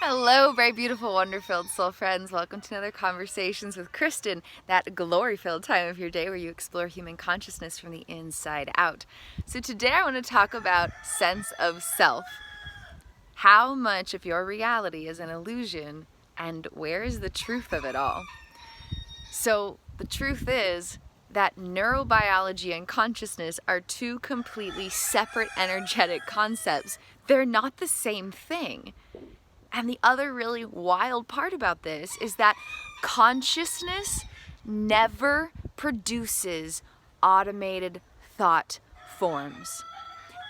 Hello, bright, beautiful, wonder-filled soul friends. Welcome to another Conversations with Kristin, that glory-filled time of your day where you explore human consciousness from the inside out. So today I want to talk about sense of self. How much of your reality is an illusion, and where is the truth of it all? So the truth is that neurobiology and consciousness are two completely separate energetic concepts. They're not the same thing. And the other really wild part about this is that consciousness never produces automated thought forms.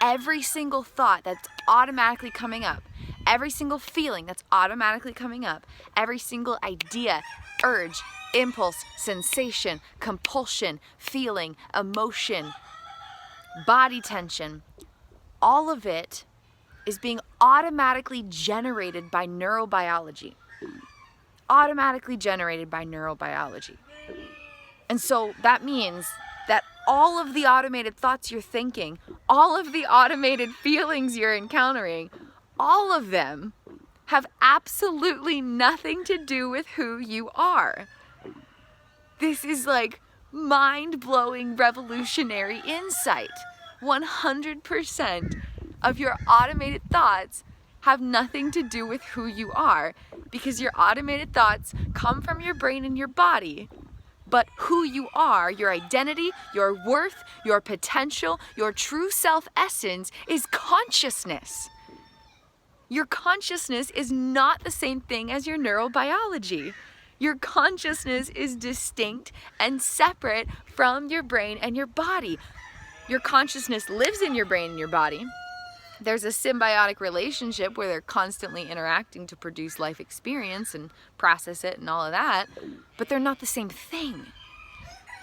Every single thought that's automatically coming up, every single feeling that's automatically coming up, every single idea, urge, impulse, sensation, compulsion, feeling, emotion, body tension, all of it is being automatically generated by neurobiology. Automatically generated by neurobiology. And so that means that all of the automated thoughts you're thinking, all of the automated feelings you're encountering, all of them have absolutely nothing to do with who you are. This is like mind-blowing, revolutionary insight. 100% of your automated thoughts have nothing to do with who you are, because your automated thoughts come from your brain and your body. But who you are, your identity, your worth, your potential, your true self-essence is consciousness. Your consciousness is not the same thing as your neurobiology. Your consciousness is distinct and separate from your brain and your body. Your consciousness lives in your brain and your body. There's a symbiotic relationship where they're constantly interacting to produce life experience and process it and all of that, but they're not the same thing.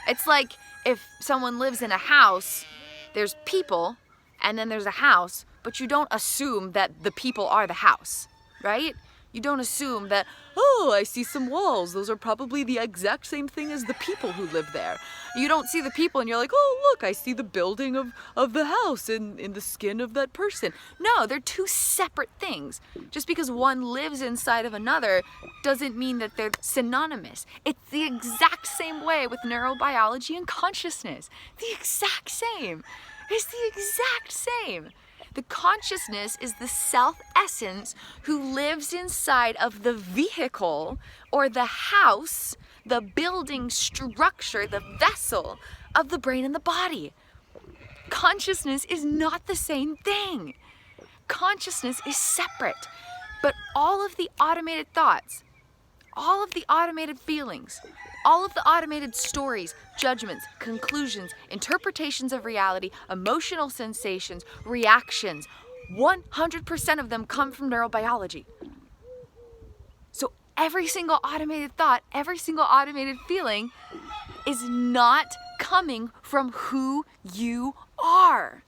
It's like if someone lives in a house, there's people, and then there's a house, but you don't assume that the people are the house, right? You don't assume that, oh, I see some walls. Those are probably the exact same thing as the people who live there. You don't see the people and you're like, oh, look, I see the building of the house in the skin of that person. No, they're two separate things. Just because one lives inside of another doesn't mean that they're synonymous. It's the exact same way with neurobiology and consciousness. The exact same. It's the exact same. The consciousness is the self-essence who lives inside of the vehicle or the house, the building structure, the vessel of the brain and the body. Consciousness is not the same thing. Consciousness is separate, but all of the automated thoughts, all of the automated feelings, all of the automated stories, judgments, conclusions, interpretations of reality, emotional sensations, reactions, 100% of them come from neurobiology. So every single automated thought, every single automated feeling is not coming from who you are.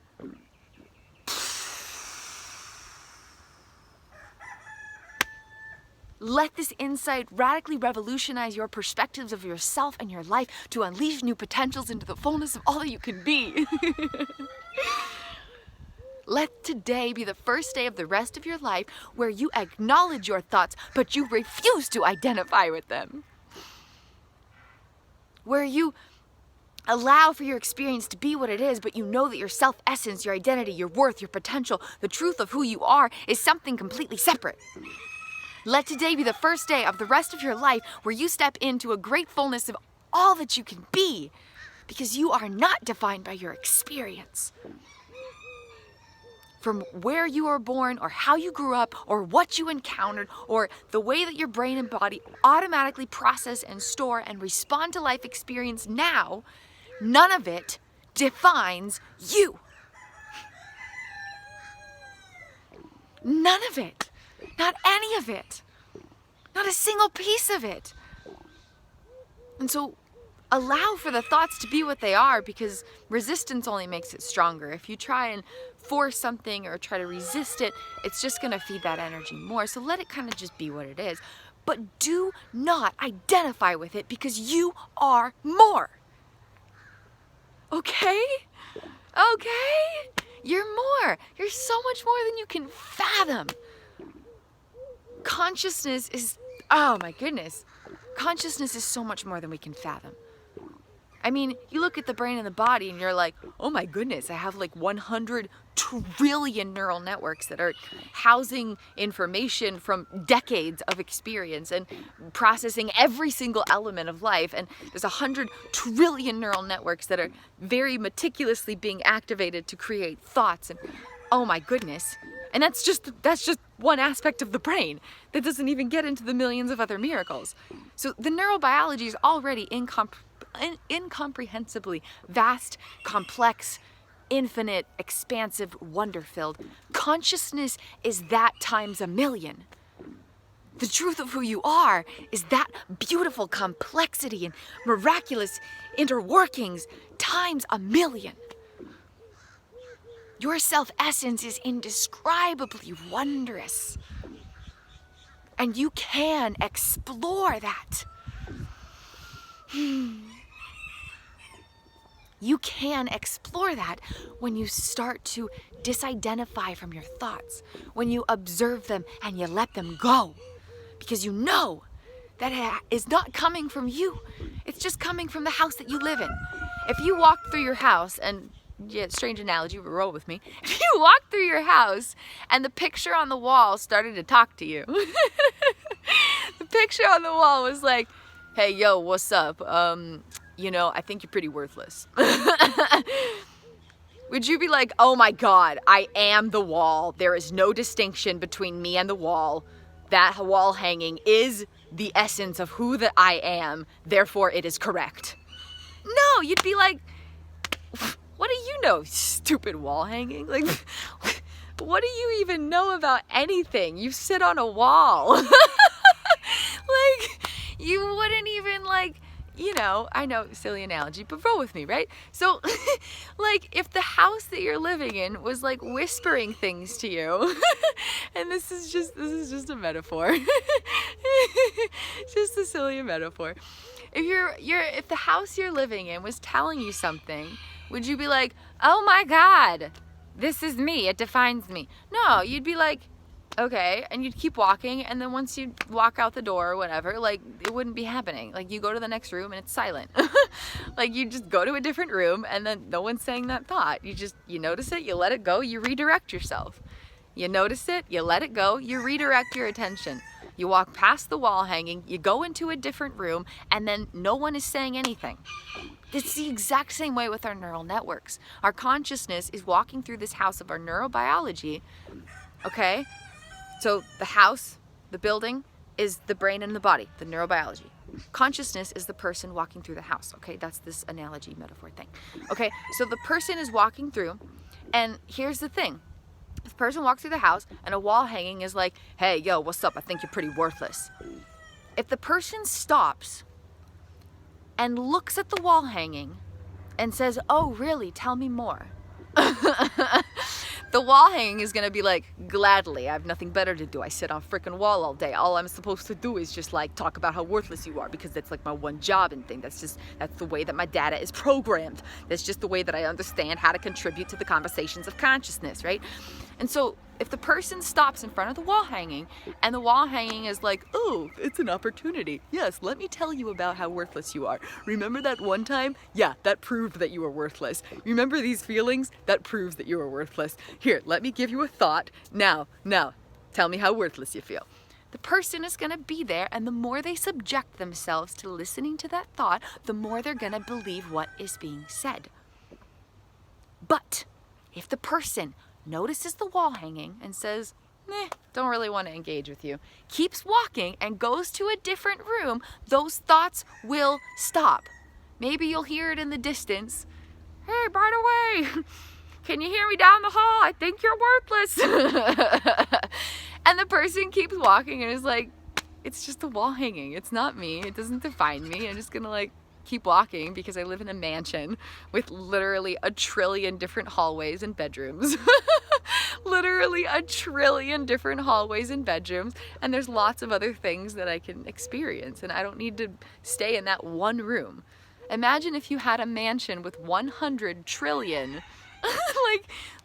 Let this insight radically revolutionize your perspectives of yourself and your life to unleash new potentials into the fullness of all that you can be. Let today be the first day of the rest of your life where you acknowledge your thoughts, but you refuse to identify with them. Where you allow for your experience to be what it is, but you know that your self-essence, your identity, your worth, your potential, the truth of who you are is something completely separate. Let today be the first day of the rest of your life where you step into a great fullness of all that you can be, because you are not defined by your experience. From where you were born, or how you grew up, or what you encountered, or the way that your brain and body automatically process and store and respond to life experience now, none of it defines you. None of it. Not any of it. Not a single piece of it. And so allow for the thoughts to be what they are, because resistance only makes it stronger. If you try and force something or try to resist it, it's just going to feed that energy more. So let it kind of just be what it is. But do not identify with it, because you are more. Okay? Okay? You're more. You're so much more than you can fathom. Consciousness is, oh my goodness, consciousness is so much more than we can fathom. I mean, you look at the brain and the body and you're like, oh my goodness, I have like 100 trillion neural networks that are housing information from decades of experience and processing every single element of life. And there's 100 trillion neural networks that are very meticulously being activated to create thoughts. And oh my goodness. And that's just one aspect of the brain. That doesn't even get into the millions of other miracles. So the neurobiology is already incomprehensibly vast, complex, infinite, expansive, wonder-filled. Consciousness is that times a million. The truth of who you are is that beautiful complexity and miraculous interworkings times a million. Your self-essence is indescribably wondrous. And you can explore that. You can explore that when you start to disidentify from your thoughts, when you observe them and you let them go. Because you know that it is not coming from you. It's just coming from the house that you live in. If you walk through your house and, yeah, strange analogy, but roll with me. If you walk through your house and the picture on the wall started to talk to you. The picture on the wall was like, hey, yo, what's up? You know, I think you're pretty worthless. Would you be like, oh my God, I am the wall. There is no distinction between me and the wall. That wall hanging is the essence of who that I am. Therefore, it is correct. No, you'd be like, what do you know, stupid wall hanging? Like, what do you even know about anything? You sit on a wall. Like, you wouldn't even like, you know, I know, silly analogy, but roll with me, right? So, like, if the house that you're living in was like whispering things to you, and this is just a metaphor, just a silly metaphor. If the house you're living in was telling you something, would you be like, oh my God, this is me, it defines me? No, you'd be like, okay, and you'd keep walking, and then once you walk out the door or whatever, like, it wouldn't be happening. Like, you go to the next room and it's silent. Like, you just go to a different room and then no one's saying that thought. You notice it, you let it go, you redirect yourself. You notice it, you let it go, you redirect your attention. You walk past the wall hanging, you go into a different room, and then no one is saying anything. It's the exact same way with our neural networks. Our consciousness is walking through this house of our neurobiology, okay? So the house, the building, is the brain and the body, the neurobiology. Consciousness is the person walking through the house, okay? That's this analogy, metaphor thing. Okay, so the person is walking through, and here's the thing. If the person walks through the house and a wall hanging is like, hey, yo, what's up? I think you're pretty worthless. If the person stops and looks at the wall hanging and says, oh, really? Tell me more. The wall hanging is gonna be like, gladly, I have nothing better to do. I sit on a freaking wall all day. All I'm supposed to do is just like talk about how worthless you are, because that's like my one job and thing. That's the way that my data is programmed. That's just the way that I understand how to contribute to the conversations of consciousness, right? And so if the person stops in front of the wall hanging and the wall hanging is like, oh, it's an opportunity. Yes, let me tell you about how worthless you are. Remember that one time? Yeah, that proved that you were worthless. Remember these feelings? That proves that you were worthless. Here, let me give you a thought. Now, tell me how worthless you feel. The person is going to be there, and the more they subject themselves to listening to that thought, the more they're going to believe what is being said. But if the person notices the wall hanging and says, don't really want to engage with you, keeps walking and goes to a different room, those thoughts will stop. Maybe you'll hear it in the distance. Hey, by the way, can you hear me down the hall? I think you're worthless. And the person keeps walking and is like, it's just the wall hanging. It's not me. It doesn't define me. I'm just gonna like keep walking because I live in a mansion with literally 1 trillion different hallways and bedrooms. Literally 1 trillion different hallways and bedrooms, and there's lots of other things that I can experience, and I don't need to stay in that one room. Imagine if you had a mansion with 100 trillion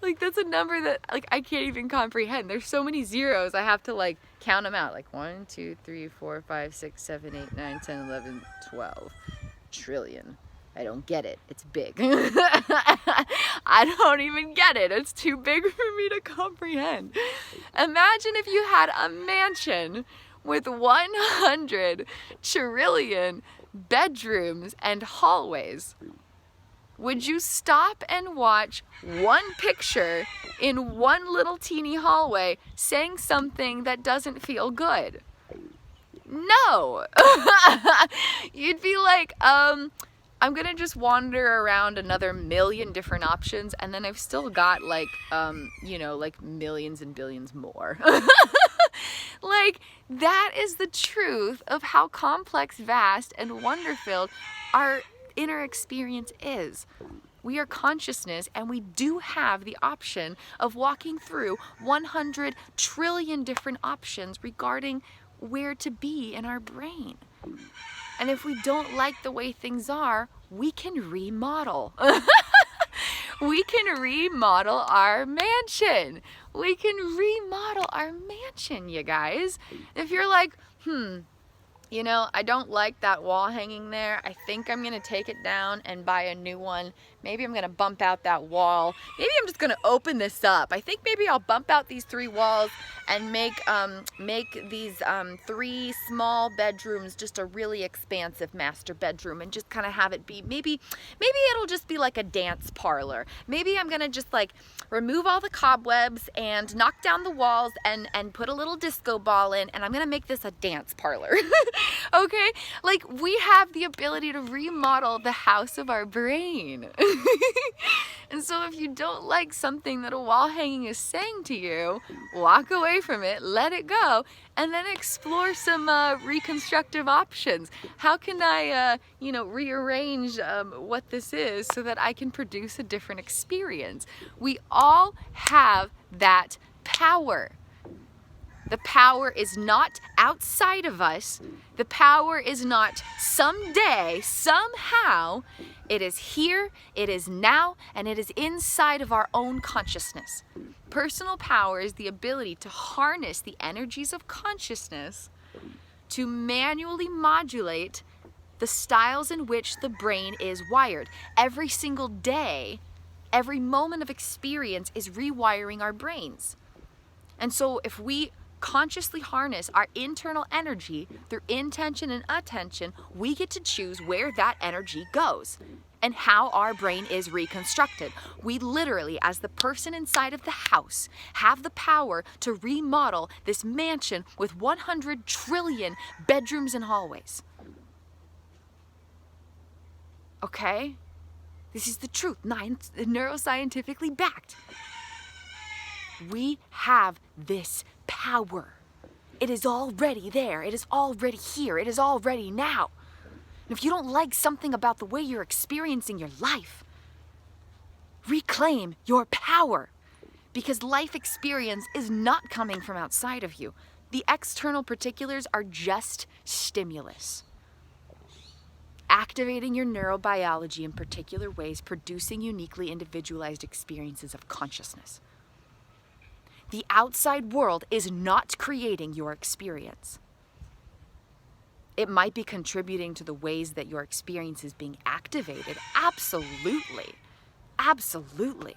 like that's a number that like I can't even comprehend. There's so many zeros, I have to like count them out. Like 1, 2, 3, 4, 5, 6, 7, 8, 9, 10, 11, 12 trillion. I don't get it. It's big. I don't even get it. It's too big for me to comprehend. Imagine if you had a mansion with 100 trillion bedrooms and hallways. Would you stop and watch one picture in one little teeny hallway saying something that doesn't feel good? No. You'd be like, I'm gonna just wander around another million different options, and then I've still got like, like millions and billions more. Like, that is the truth of how complex, vast, and wonder-filled our inner experience is. We are consciousness, and we do have the option of walking through 100 trillion different options regarding where to be in our brain. And if we don't like the way things are, we can remodel. We can remodel our mansion. We can remodel our mansion, you guys. If you're like, I don't like that wall hanging there. I think I'm gonna take it down and buy a new one. Maybe I'm gonna bump out that wall. Maybe I'm just gonna open this up. I think maybe I'll bump out these 3 walls and make these 3 small bedrooms just a really expansive master bedroom, and just kind of have it be, maybe it'll just be like a dance parlor. Maybe I'm gonna just like remove all the cobwebs and knock down the walls and put a little disco ball in, and I'm gonna make this a dance parlor. Okay? Like, we have the ability to remodel the house of our brain. And so if you don't like something that a wall hanging is saying to you, walk away from it, let it go, and then explore some reconstructive options. How can I, rearrange what this is so that I can produce a different experience? We all have that power. The power is not outside of us. The power is not someday, somehow. It is here, it is now, and it is inside of our own consciousness. Personal power is the ability to harness the energies of consciousness to manually modulate the styles in which the brain is wired. Every single day, every moment of experience is rewiring our brains. And so if we consciously harness our internal energy through intention and attention, we get to choose where that energy goes and how our brain is reconstructed. We literally, as the person inside of the house, have the power to remodel this mansion with 100 trillion bedrooms and hallways. Okay? This is the truth, neuroscientifically backed. We have this power. It is already there. It is already here. It is already now. And if you don't like something about the way you're experiencing your life, reclaim your power, because life experience is not coming from outside of you. The external particulars are just stimulus. Activating your neurobiology in particular ways, producing uniquely individualized experiences of consciousness. The outside world is not creating your experience. It might be contributing to the ways that your experience is being activated. Absolutely. Absolutely.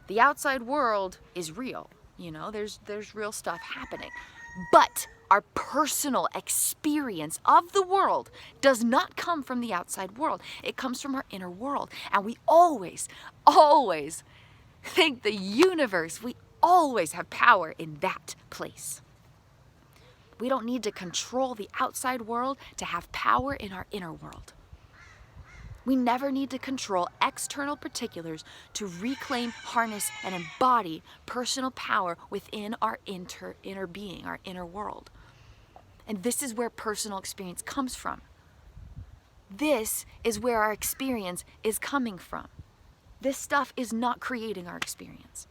The outside world is real. There's real stuff happening. But our personal experience of the world does not come from the outside world. It comes from our inner world. And we always think the universe, we always have power in that place. We don't need to control the outside world to have power in our inner world. We never need to control external particulars to reclaim, harness, and embody personal power within our inner being, our inner world. And this is where personal experience comes from. This is where our experience is coming from. This stuff is not creating our experience.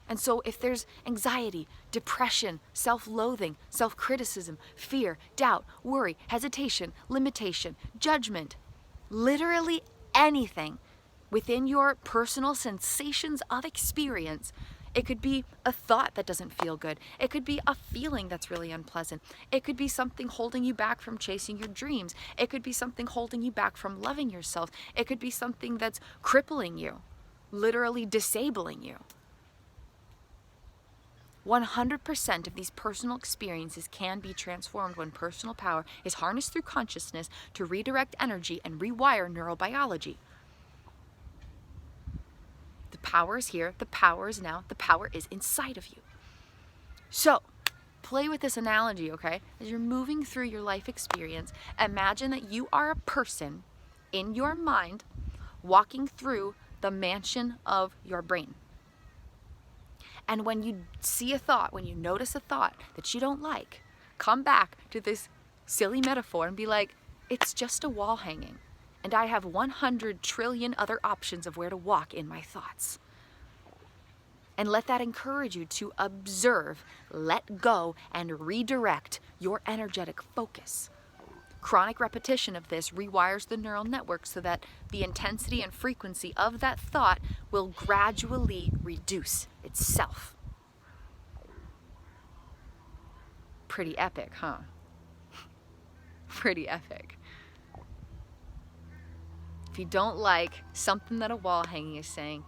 And so if there's anxiety, depression, self-loathing, self-criticism, fear, doubt, worry, hesitation, limitation, judgment, literally anything within your personal sensations of experience. It could be a thought that doesn't feel good. It could be a feeling that's really unpleasant. It could be something holding you back from chasing your dreams. It could be something holding you back from loving yourself. It could be something that's crippling you, literally disabling you. 100% of these personal experiences can be transformed when personal power is harnessed through consciousness to redirect energy and rewire neurobiology. The power is here, the power is now, the power is inside of you. So, play with this analogy, okay? As you're moving through your life experience, imagine that you are a person in your mind walking through the mansion of your brain. And when you see a thought, when you notice a thought that you don't like, come back to this silly metaphor and be like, it's just a wall hanging. And I have 100 trillion other options of where to walk in my thoughts. And let that encourage you to observe, let go, and redirect your energetic focus. Chronic repetition of this rewires the neural network so that the intensity and frequency of that thought will gradually reduce itself. Pretty epic, huh? Pretty epic. If you don't like something that a wall hanging is saying,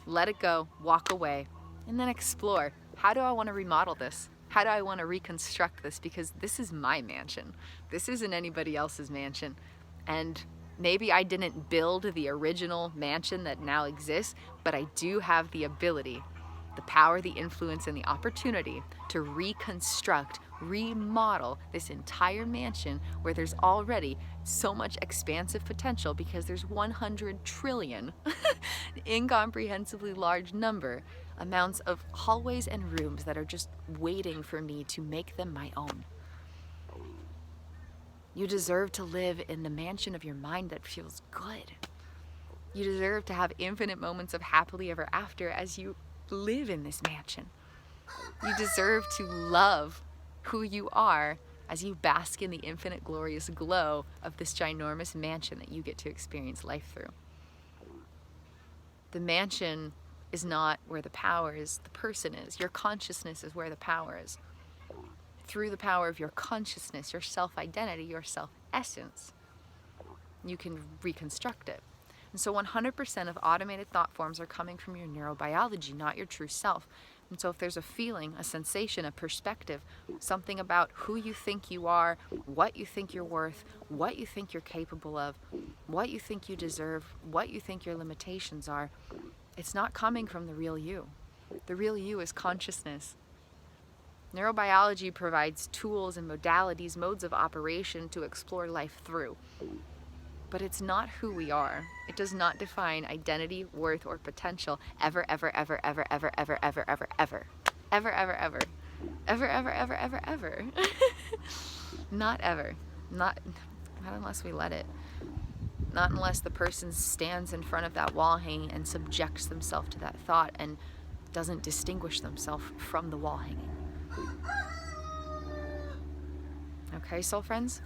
let it go, walk away, and then explore. How do I want to remodel this? How do I want to reconstruct this? Because this is my mansion. This isn't anybody else's mansion. And maybe I didn't build the original mansion that now exists, but I do have the ability, the power, the influence, and the opportunity to reconstruct, remodel this entire mansion where there's already so much expansive potential because there's 100 trillion, incomprehensibly large number, amounts of hallways and rooms that are just waiting for me to make them my own. You deserve to live in the mansion of your mind that feels good. You deserve to have infinite moments of happily ever after as you live in this mansion. You deserve to love who you are as you bask in the infinite glorious glow of this ginormous mansion that you get to experience life through. The mansion is not where the power is, the person is. Your consciousness is where the power is. Through the power of your consciousness, your self-identity, your self-essence, you can reconstruct it. And so 100% of automated thought forms are coming from your neurobiology, not your true self. And so if there's a feeling, a sensation, a perspective, something about who you think you are, what you think you're worth, what you think you're capable of, what you think you deserve, what you think your limitations are, it's not coming from the real you. The real you is consciousness. Neurobiology provides tools and modalities, modes of operation to explore life through. But it's not who we are. It does not define identity, worth, or potential ever, ever, ever, ever, ever, ever, ever, ever, ever. Ever, ever, ever. Ever, ever, ever, ever, ever. Not ever. Not unless we let it. Not unless the person stands in front of that wall hanging and subjects themselves to that thought and doesn't distinguish themselves from the wall hanging. Okay, soul friends?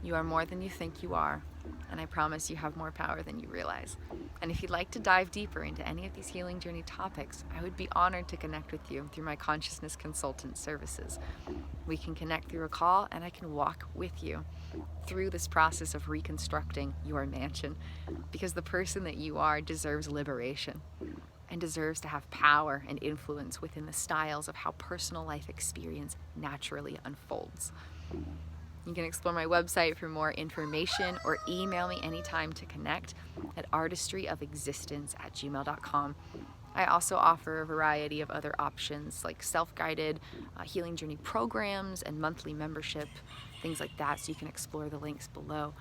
You are more than you think you are, and I promise you have more power than you realize. And if you'd like to dive deeper into any of these healing journey topics, I would be honored to connect with you through my consciousness consultant services. We can connect through a call, and I can walk with you through this process of reconstructing your mansion, because the person that you are deserves liberation and deserves to have power and influence within the styles of how personal life experience naturally unfolds. You can explore my website for more information or email me anytime to connect at artistryofexistence@gmail.com. I also offer a variety of other options like self-guided healing journey programs and monthly membership, things like that, so you can explore the links below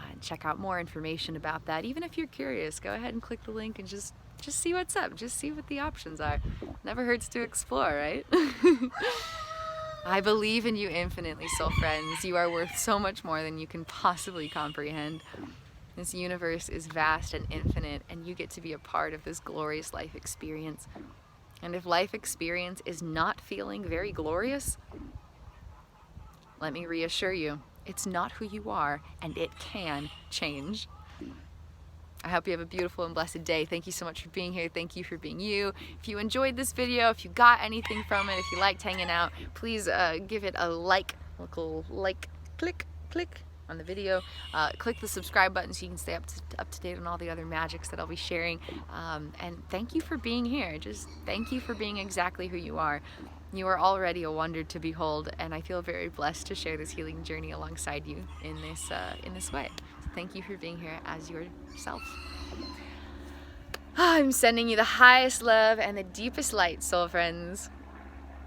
and check out more information about that. Even if you're curious, go ahead and click the link and just see what's up, just see what the options are. Never hurts to explore, right? I believe in you infinitely, soul friends. You are worth so much more than you can possibly comprehend. This universe is vast and infinite, and you get to be a part of this glorious life experience. And if life experience is not feeling very glorious, let me reassure you, it's not who you are, and it can change. I hope you have a beautiful and blessed day. Thank you so much for being here. Thank you for being you. If you enjoyed this video, if you got anything from it, if you liked hanging out, please give it a like, click on the video. Click the subscribe button so you can stay up to date on all the other magics that I'll be sharing. And thank you for being here. Just thank you for being exactly who you are. You are already a wonder to behold, and I feel very blessed to share this healing journey alongside you in this way. So thank you for being here as yourself. I'm sending you the highest love and the deepest light, soul friends.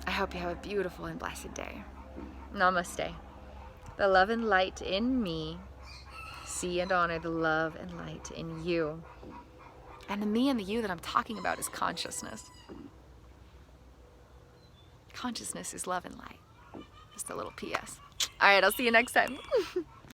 I hope you have a beautiful and blessed day. Namaste. The love and light in me. See and honor the love and light in you. And the me and the you that I'm talking about is consciousness. Consciousness is love and light. Just a little PS. All right, I'll see you next time.